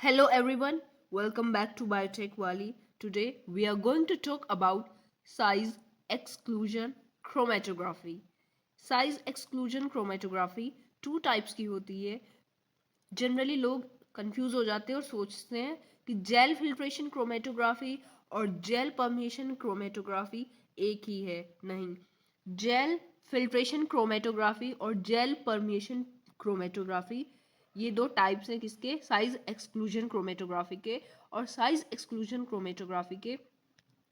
Hello everyone, welcome back to Biotech Wali. Today we are going to talk about size exclusion chromatography. Size exclusion chromatography two types की होती है. Generally लोग confuse हो जाते हैं और सोचते हैं कि जेल फिल्ट्रेशन क्रोमेटोग्राफी और जेल परमिशन क्रोमेटोग्राफी एक ही है. नहीं, जेल फिल्ट्रेशन क्रोमेटोग्राफी और जेल परमिशन क्रोमेटोग्राफी ये दो टाइप्स हैं किसके, साइज एक्सक्लूजन क्रोमेटोग्राफी के. और साइज एक्सक्लूजन क्रोमेटोग्राफी के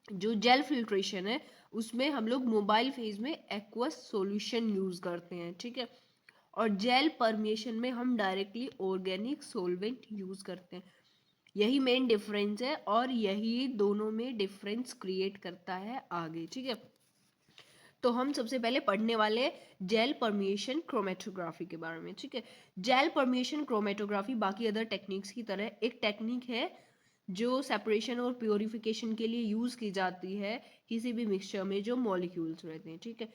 जो जेल फिल्ट्रेशन है उसमें हम लोग मोबाइल फेज में एक्वस सॉल्यूशन यूज करते हैं, ठीक है. और जेल परमिशन में हम डायरेक्टली ऑर्गेनिक सोलवेंट यूज करते हैं. यही मेन डिफरेंस है और यही दोनों में डिफरेंस क्रिएट करता है आगे, ठीक है. तो हम सबसे पहले पढ़ने वाले जेल परमिएशन क्रोमेटोग्राफी के बारे में, ठीक है. जेल परमिएशन क्रोमेटोग्राफी बाकी अदर टेक्निक्स की तरह एक टेक्निक है जो सेपरेशन और प्योरिफिकेशन के लिए यूज की जाती है किसी भी मिक्सचर में जो मॉलिक्यूल्स रहते हैं, ठीक है.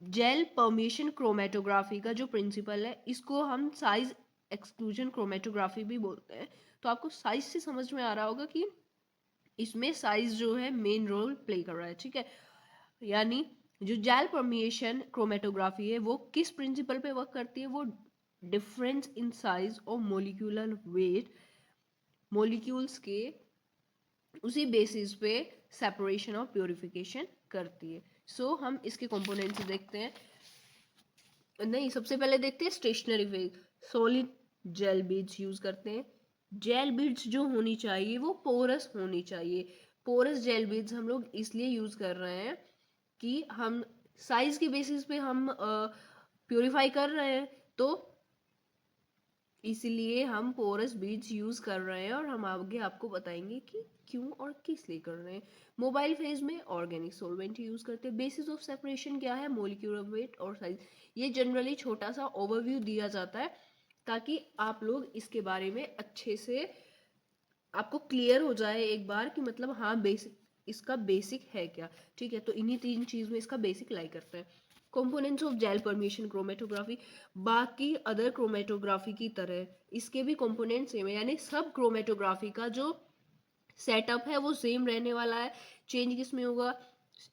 जेल परमिशन क्रोमेटोग्राफी का जो प्रिंसिपल है इसको हम साइज एक्सक्लूजन क्रोमेटोग्राफी भी बोलते हैं. तो आपको साइज से समझ में आ रहा होगा कि इसमें साइज जो है मेन रोल प्ले कर रहा है, ठीक है. यानी जो जेल परमिएशन क्रोमेटोग्राफी है वो किस प्रिंसिपल पे वर्क करती है, वो डिफरेंस इन साइज और मोलिकुलर वेट मॉलिक्यूल्स के उसी बेसिस पे सेपरेशन और प्योरिफिकेशन करती है. सो हम इसके कंपोनेंट्स देखते हैं. नहीं, सबसे पहले देखते हैं stationery phase. Solid gel beads use करते हैं. जेल बीड्स जो होनी चाहिए वो पोरस होनी चाहिए. पोरस जेल बीड्स हम लोग इसलिए यूज कर रहे हैं कि हम साइज के बेसिस पे हम प्योरीफाई कर रहे हैं, तो इसलिए हम पोरस बीड्स यूज कर रहे हैं और हम आगे आपको बताएंगे कि क्यों और किस लिए कर रहे हैं. मोबाइल फेज में ऑर्गेनिक सोलवेंट यूज करते हैं. बेसिस ऑफ सेपरेशन क्या है, मोलिक्यूलर वेट और साइज. ये जनरली छोटा सा ओवरव्यू दिया जाता है ताकि आप लोग इसके बारे में अच्छे से आपको क्लियर हो जाए एक बार कि मतलब हाँ बेसिक इसका बेसिक है क्या, ठीक है. तो इन्हीं तीन चीज में इसका बेसिक लाई करता है. Components of gel permeation chromatography बाकी अदर क्रोमेटोग्राफी की तरह इसके भी कंपोनेंट सेम है, यानी सब क्रोमेटोग्राफी का जो सेटअप है वो सेम रहने वाला है. चेंज किस में होगा,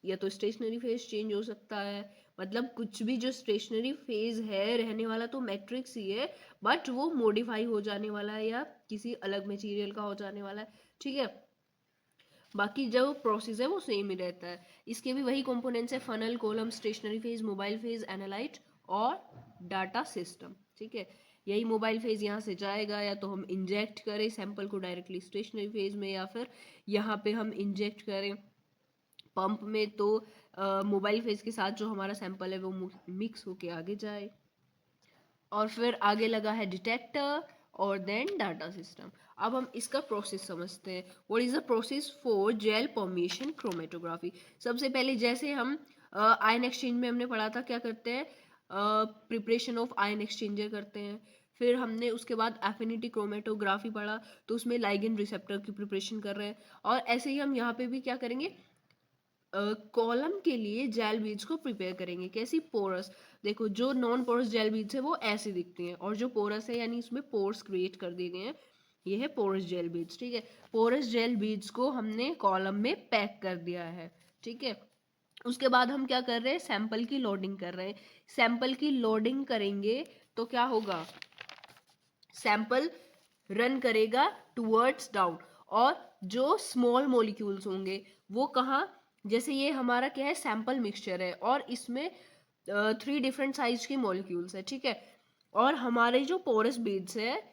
या तो स्टेशनरी फेज चेंज हो सकता है, मतलब कुछ भी जो स्टेशनरी फेज है रहने वाला तो मैट्रिक्स ही है, बट वो मॉडिफाई हो जाने वाला है या किसी अलग मटेरियल का हो जाने वाला है, ठीक है. बाकी जो प्रोसेस है वो सेम ही रहता है. इसके भी वही कंपोनेंट्स है, funnel, column, stationary phase, mobile phase, analyte और डाटा सिस्टम, ठीक है. यही मोबाइल फेज यहाँ से जाएगा, या तो हम इंजेक्ट करें सैंपल को डायरेक्टली स्टेशनरी फेज में, या फिर यहाँ पे हम इंजेक्ट करें पंप में, तो मोबाइल फेज के साथ जो हमारा सैंपल है वो मिक्स होके आगे जाए. और फिर आगे लगा है डिटेक्टर और देन डाटा सिस्टम. अब हम इसका प्रोसेस समझते हैं. What is the process for gel permeation chromatography. सबसे पहले जैसे हम आयन एक्सचेंज में हमने पढ़ा था क्या करते हैं, प्रिपरेशन ऑफ आयन एक्सचेंजर करते हैं. फिर हमने उसके बाद एफिनिटी क्रोमेटोग्राफी पढ़ा, तो उसमें लाइगेंड रिसेप्टर की प्रिपरेशन कर रहे हैं. और ऐसे ही हम यहाँ पे भी क्या करेंगे, कॉलम के लिए जेल बीड्स को प्रिपेयर करेंगे. कैसी, पोरस. देखो जो नॉन पोरस जेल बीड्स है वो ऐसी दिखती हैं, और जो पोरस है यानी इसमें पोर्स क्रिएट कर दिए गए हैं, ये है पोरस जेल बीड्स, ठीक है. पोरस जेल बीड्स को हमने कॉलम में पैक कर दिया है, ठीक है. उसके बाद हम क्या कर रहे हैं, सैंपल की लोडिंग कर रहे हैं. सैंपल की लोडिंग करेंगे तो क्या होगा, सैंपल रन करेगा टूवर्ड्स डाउन, और जो स्मॉल मॉलिक्यूल्स होंगे वो कहाँ, जैसे ये हमारा क्या है, सैंपल मिक्सचर है और इसमें 3 डिफरेंट साइज के मॉलिक्यूल्स है, ठीक है. और हमारे जो पोरस बीड्स है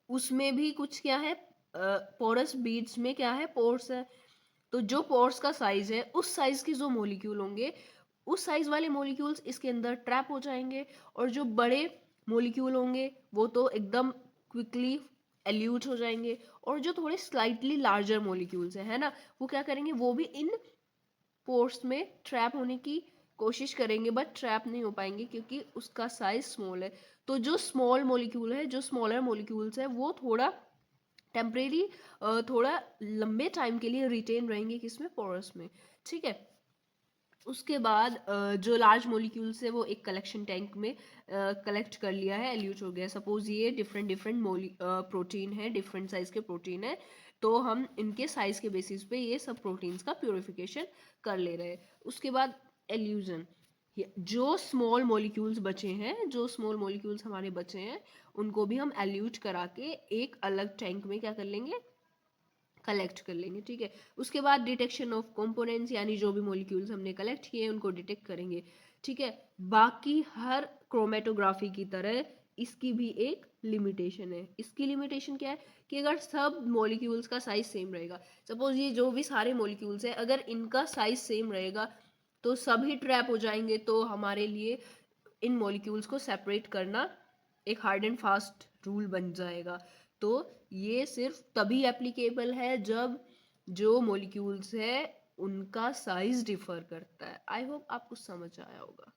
उसमें भी कुछ क्या है, पोरस बीड्स में क्या है, पोर्स है. तो जो पोर्स का साइज है उस साइज के जो मॉलिक्यूल होंगे उस साइज वाले मॉलिक्यूल्स इसके अंदर ट्रैप हो जाएंगे, और जो बड़े मॉलिक्यूल होंगे वो तो एकदम क्विकली एल्यूट हो जाएंगे, और जो थोड़े स्लाइटली लार्जर मॉलिक्यूल्स है ना, वो क्या करेंगे, वो भी इन पोर्स में ट्रैप होने की कोशिश करेंगे, बट ट्रैप नहीं हो पाएंगे क्योंकि उसका साइज स्मॉल है. तो जो स्मॉल मॉलिक्यूल है, जो स्मॉलर मॉलिक्यूल्स है, वो थोड़ा टेम्परेरी, थोड़ा लंबे टाइम के लिए रिटेन रहेंगे किसमें, पोरस में, ठीक है. उसके बाद जो लार्ज मॉलिक्यूल्स है वो एक कलेक्शन टैंक में कलेक्ट कर लिया है, एल्यूट हो गया। सपोज ये डिफरेंट डिफरेंट प्रोटीन है, डिफरेंट साइज के प्रोटीन है, तो हम इनके साइज के बेसिस पे ये सब प्रोटीन्स का प्योरिफिकेशन कर ले रहे हैं। उसके बाद एल्यूजन, जो स्मॉल मॉलिक्यूल्स बचे हैं, जो स्मॉल मॉलिक्यूल्स हमारे बचे हैं, उनको भी हम एल्यूट करा के एक अलग टैंक में क्या कर लेंगे, कलेक्ट कर लेंगे। ठीक है, उसके बाद डिटेक्शन ऑफ कंपोनेंट्स, यानी जो भी मॉलिक्यूल्स हमने कलेक्ट किए उनको डिटेक्ट करेंगे। ठीक है, बाकी हर क्रोमेटोग्राफी की तरह इसकी भी एक लिमिटेशन है। इसकी लिमिटेशन क्या है कि अगर सब मॉलिक्यूल्स का साइज सेम रहेगा, सपोज ये जो भी सारे मॉलिक्यूल्स हैं अगर इनका साइज सेम रहेगा तो सभी ट्रैप हो जाएंगे, तो हमारे लिए इन मॉलिक्यूल्स को सेपरेट करना एक हार्ड एंड फास्ट रूल बन जाएगा। तो ये सिर्फ तभी एप्लीकेबल है जब जो मॉलिक्यूल्स है उनका साइज डिफर करता है। आई होप आपको समझ आया होगा।